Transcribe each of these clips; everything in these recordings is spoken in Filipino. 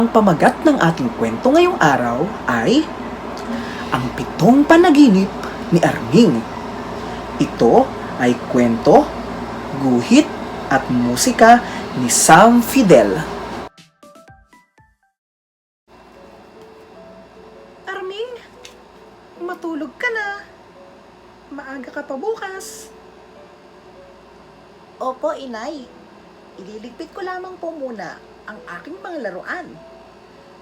Ang pamagat ng ating kwento ngayong araw ay Ang 7 Panaginip ni Arming. Ito ay kwento, guhit at musika ni Sam Fidel. Arming, matulog ka na. Maaga ka pa bukas. Opo, inay. Ililigpit ko lamang po muna ang aking mga laruan.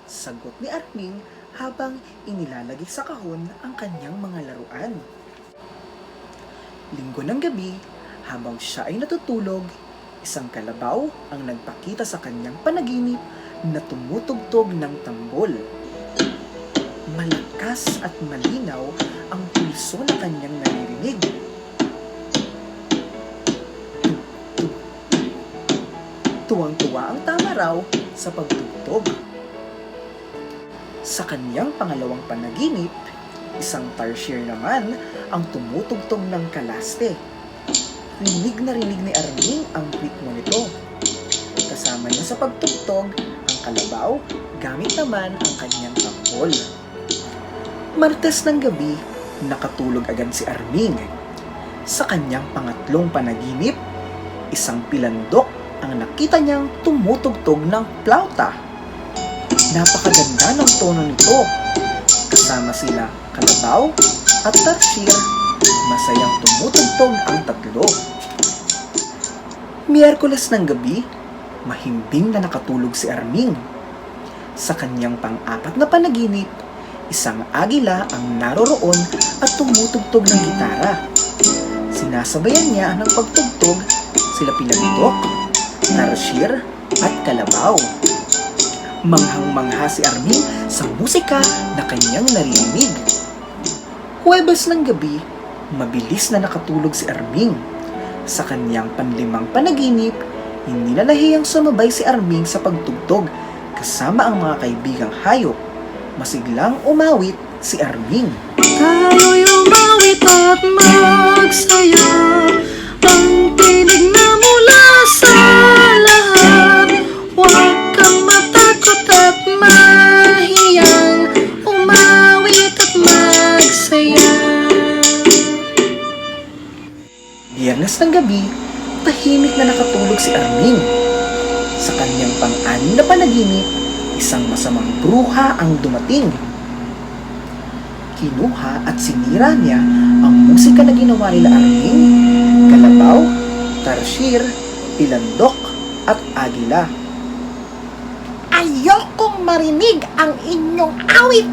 Sagot ni Arming habang inilalagay sa kahon ang kanyang mga laruan. Linggo ng gabi, habang siya ay natutulog, isang kalabaw ang nagpakita sa kanyang panaginip na tumutugtog ng tambol. Malakas at malinaw ang pulso na kanyang naririnig. Tuwang-tuwa ang tama raw sa pagtugtog. Sa kanyang pangalawang panaginip, isang tarsier naman ang tumutugtog ng kalaste. Rinig na rinig ni Arming ang ritmo nito. Kasama niya sa pagtugtog ang kalabaw, gamit naman ang kanyang tambol. Martes ng gabi, nakatulog agad si Arming. Sa kanyang pangatlong panaginip, isang pilandok ang nakita niyang tumutugtog ng plauta. Napakaganda ng tono nito. Kasama sila kalabaw at tarsier, masayang tumutugtog ang tatlo. Miyerkules ng gabi, mahimbing na nakatulog si Arming. Sa kanyang pang-apat na panaginip, isang agila ang naroroon at tumutugtog ng gitara. Sinasabayan niya ng pagtugtog sila pilandok, tarsier at kalabaw. Manghang-mangha si Arming sa musika na kanyang naririnig. Huwebes ng gabi, mabilis na nakatulog si Arming. Sa kanyang panlimang panaginip, hindi na nahiyang sumabay si Arming sa pagtugtog kasama ang mga kaibigang hayop. Masiglang umawit si Arming. Tayo'y umawit at magsaya, ang tinig na mula sa lahat. Huwag kang matakot at mahiyang, umawit at magsaya. Biyernes ng gabi, tahimik na nakatulog si Arming. Sa kanyang pang-anim na panaginip, isang masamang bruha ang dumating. Kinuha at sinira niya ang musika na ginawa nila Arming, kalabaw, tarsier, pilandok at agila. Ayokong marinig ang inyong awit!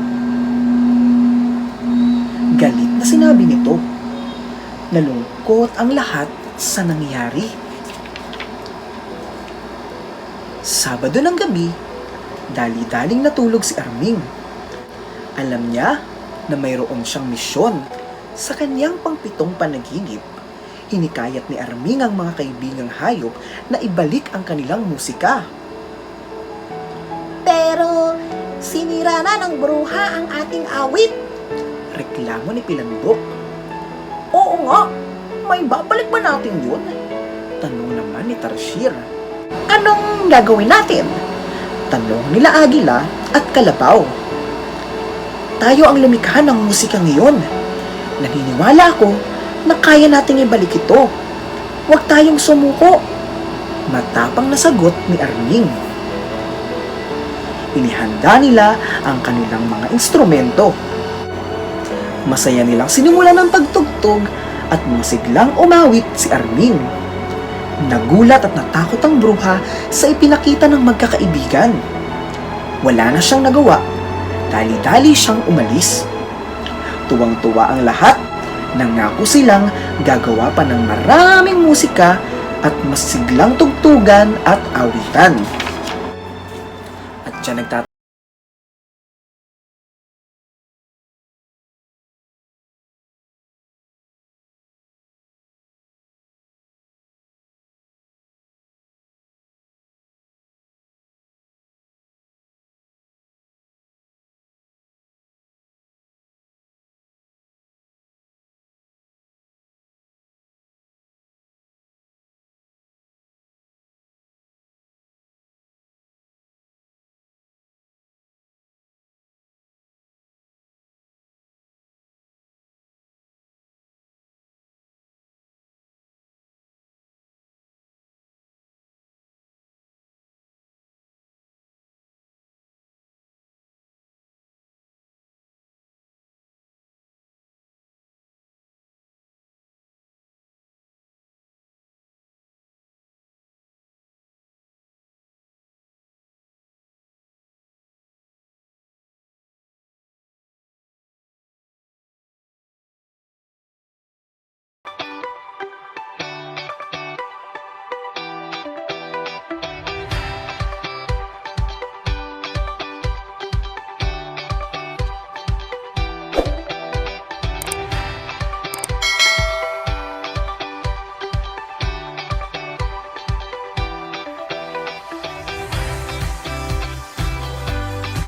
Galit na sinabi nito. Nalungkot ang lahat sa nangyari. Sabado ng gabi, dali-daling natulog si Arming. Alam niya na mayroon siyang misyon. Sa kanyang pang-7 panaginip, hinikayat ni Arming ang mga kaibigang hayop na ibalik ang kanilang musika. Pero sinira na ng bruha ang ating awit. Reklamo ni Pilandok. Oo nga, may babalik ba natin yun? Tanong naman ni Tarsier. Anong gagawin natin? Tanong nila Agila at Kalabaw. Tayo ang lumikha ng musika ngayon. Naniniwala ako na kaya nating ibalik ito. Huwag tayong sumuko. Matapang na sagot ni Arming. Inihanda nila ang kanilang mga instrumento. Masaya nilang sinimulan ng pagtugtog at masiglang umawit si Arming. Nagulat at natakot ang bruha sa ipinakita ng magkakaibigan. Wala na siyang nagawa. Dali-dali siyang umalis. Tuwang-tuwa ang lahat. Nangako silang gagawa pa ng maraming musika at masiglang tugtugan at awitan. At siya nagtatapos